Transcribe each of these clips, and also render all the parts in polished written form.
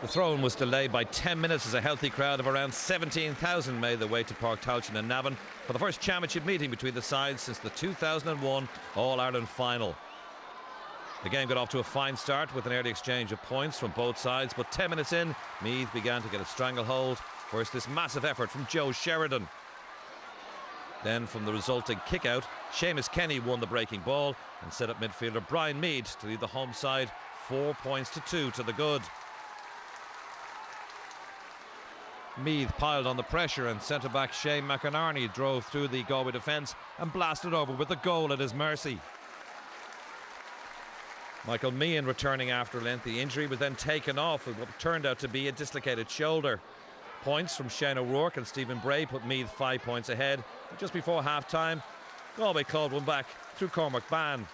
The throw-in was delayed by 10 minutes as a healthy crowd of around 17,000 made their way to Park Tailteann in Navan for the first championship meeting between the sides since the 2001 All-Ireland final. The game got off to a fine start with an early exchange of points from both sides, but 10 minutes in, Meath began to get a stranglehold. First, this massive effort from Joe Sheridan. Then, from the resulting kick-out, Seamus Kenny won the breaking ball and set up midfielder Brian Mead to lead the home side 4 points to 2 to the good. Meath piled on the pressure and centre-back Shane McInerney drove through the Galway defence and blasted over with a goal at his mercy. Michael Meehan returning after a lengthy injury was then taken off with what turned out to be a dislocated shoulder. Points from Shane O'Rourke and Stephen Bray put Meath 5 points ahead. But just before half-time, Galway clawed one back through Cormac Ban.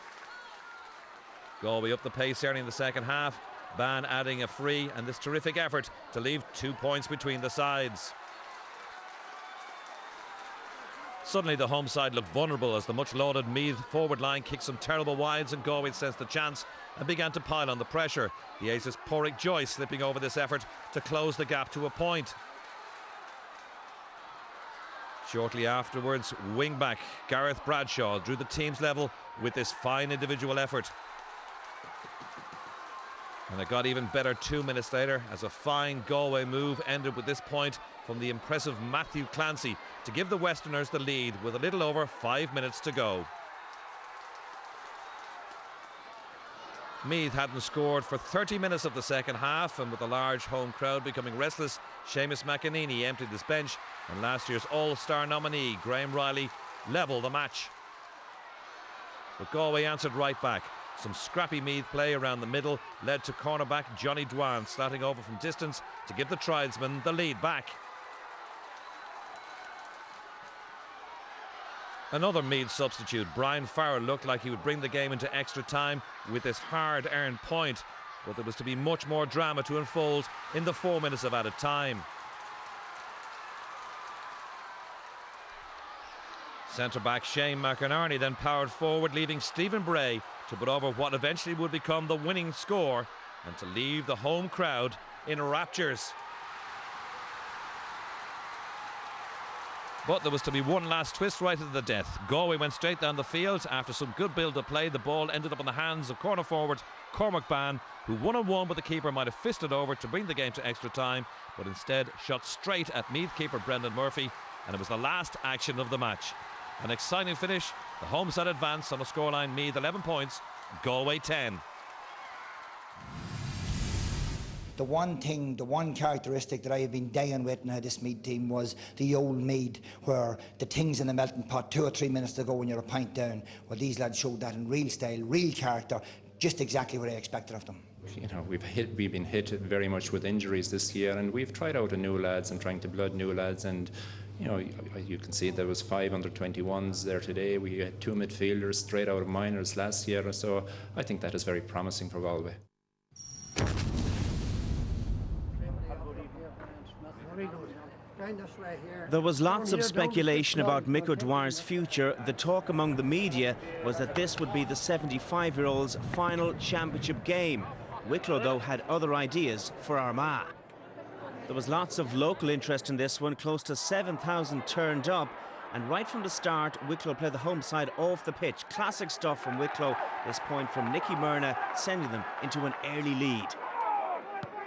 Galway up the pace early in the second half, Ban adding a free and this terrific effort to leave 2 points between the sides. Suddenly the home side looked vulnerable as the much lauded Meath forward line kicked some terrible wides and Galway sensed the chance and began to pile on the pressure. The Aces' Porrick Joyce slipping over this effort to close the gap to a point. Shortly afterwards, wing-back Gareth Bradshaw drew the team's level with this fine individual effort. And it got even better 2 minutes later as a fine Galway move ended with this point from the impressive Matthew Clancy to give the Westerners the lead with a little over 5 minutes to go. Meath hadn't scored for 30 minutes of the second half, and with a large home crowd becoming restless, Seamus McEnany emptied his bench and last year's All-Star nominee Graham Riley levelled the match. But Galway answered right back. Some scrappy Meath play around the middle led to cornerback Johnny Dwan slotting over from distance to give the tribesmen the lead back. Another Meath substitute, Brian Farrell, looked like he would bring the game into extra time with this hard-earned point, but there was to be much more drama to unfold in the 4 minutes of added time. Centre-back Shane McInerney then powered forward, leaving Stephen Bray to put over what eventually would become the winning score and to leave the home crowd in raptures. But there was to be one last twist right at the death. Galway went straight down the field. After some good build-up play, the ball ended up in the hands of corner forward Cormac Ban, who one-on-one with the keeper might have fisted over to bring the game to extra time, but instead shot straight at Meath keeper Brendan Murphy, and it was the last action of the match. An exciting finish, the home side advance on a scoreline Meath 11 points, Galway 10. The one characteristic that I have been dying with in this Meath team was the old Meath, where the things in the melting pot 2 or 3 minutes to go when you're a pint down. Well, these lads showed that in real style, real character, just exactly what I expected of them. You know, we've been hit very much with injuries this year, and we've tried out a new lads and trying to blood new lads, and you know, you can see there was 5 under-21s there today. We had 2 midfielders straight out of minors last year, so I think that is very promising for Galway. There was lots of speculation about Mick O'Dwyer's future. The talk among the media was that this would be the 75-year-old's final championship game. Wicklow, though, had other ideas for Armagh. There was lots of local interest in this one, close to 7,000 turned up, and right from the start, Wicklow played the home side off the pitch. Classic stuff from Wicklow, this point from Nicky Myrna, sending them into an early lead.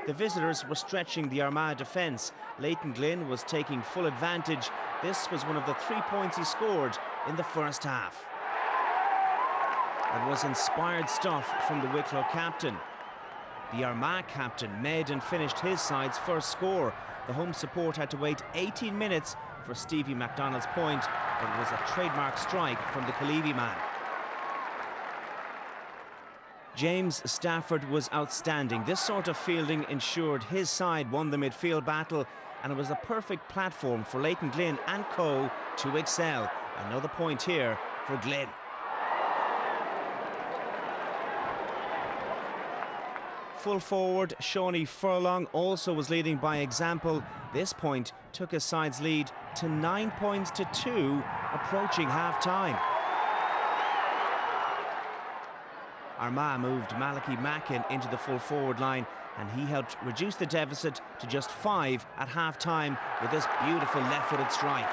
The visitors were stretching the Armagh defence. Leighton Glynn was taking full advantage. This was one of the 3 points he scored in the first half. It was inspired stuff from the Wicklow captain. The Armagh captain made and finished his side's first score. The home support had to wait 18 minutes for Stevie MacDonald's point, but it was a trademark strike from the Kalivi man. James Stafford was outstanding. This sort of fielding ensured his side won the midfield battle, and it was a perfect platform for Leighton Glynn and co to excel. Another point here for Glynn. Full forward Shawnee Furlong also was leading by example. This point took his side's lead to 9 points to 2, approaching half-time. Armagh moved Malachy Mackin into the full forward line, and he helped reduce the deficit to just 5 at half-time with this beautiful left-footed strike.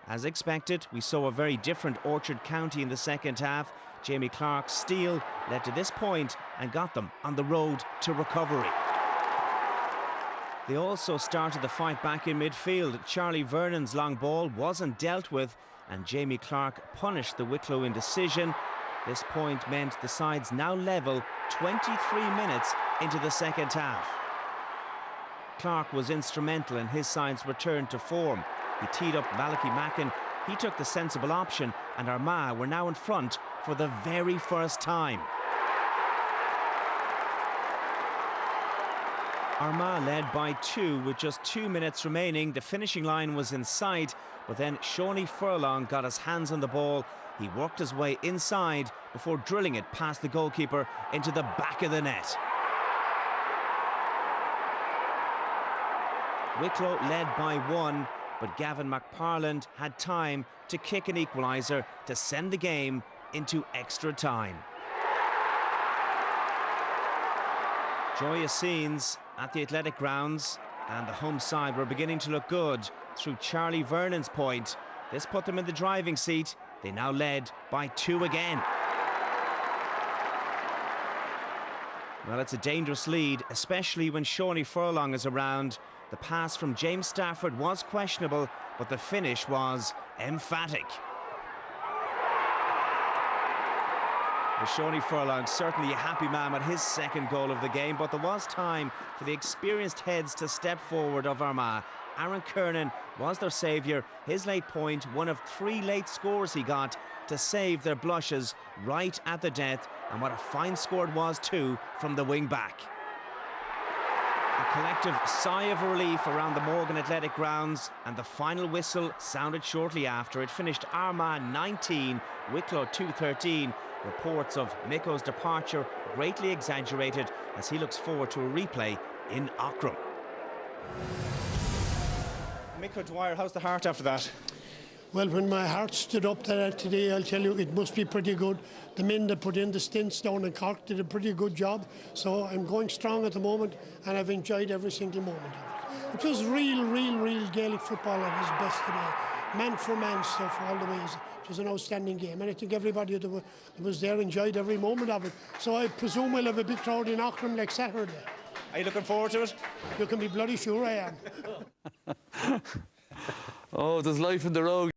As expected, we saw a very different Orchard County in the second half. Jamie Clark's steal led to this point and got them on the road to recovery. They also started the fight back in midfield. Charlie Vernon's long ball wasn't dealt with, and Jamie Clark punished the Wicklow indecision. This point meant the sides now level 23 minutes into the second half. Clark was instrumental in his side's return to form. He teed up Malachy Mackin. He took the sensible option, and Armagh were now in front for the very first time. Armagh led by 2 with just 2 minutes remaining. The finishing line was in sight, but then Shawnee Furlong got his hands on the ball. He worked his way inside before drilling it past the goalkeeper into the back of the net. Wicklow led by 1, but Gavin McParland had time to kick an equaliser to send the game into extra time. Joyous scenes at the athletic grounds, and the home side were beginning to look good through Charlie Vernon's point. This put them in the driving seat. They now led by 2 again. Well, it's a dangerous lead, especially when Shawnee Furlong is around. The pass from James Stafford was questionable, but the finish was emphatic. Well, Shawnee Furlong certainly a happy man at his second goal of the game, but there was time for the experienced heads to step forward of Armagh. Aaron Kernan was their saviour. His late point, one of 3 late scores he got to save their blushes right at the death, and what a fine score it was too from the wing back. A collective sigh of relief around the Morgan Athletic grounds, and the final whistle sounded shortly after. It finished Armagh 19, Wicklow 2-13. Reports of Miko's departure greatly exaggerated, as he looks forward to a replay in Aughrim. Miko Dwyer, how's the heart after that? Well, when my heart stood up there today, I'll tell you, it must be pretty good. The men that put in the stints down in Cork did a pretty good job. So I'm going strong at the moment, and I've enjoyed every single moment of it. It was real Gaelic football at its best today. Man for man stuff all the ways. It was an outstanding game, and I think everybody that was there enjoyed every moment of it. So I presume we'll have a big crowd in Aughrim next Saturday. Are you looking forward to it? You can be bloody sure I am. Oh, there's life in the road.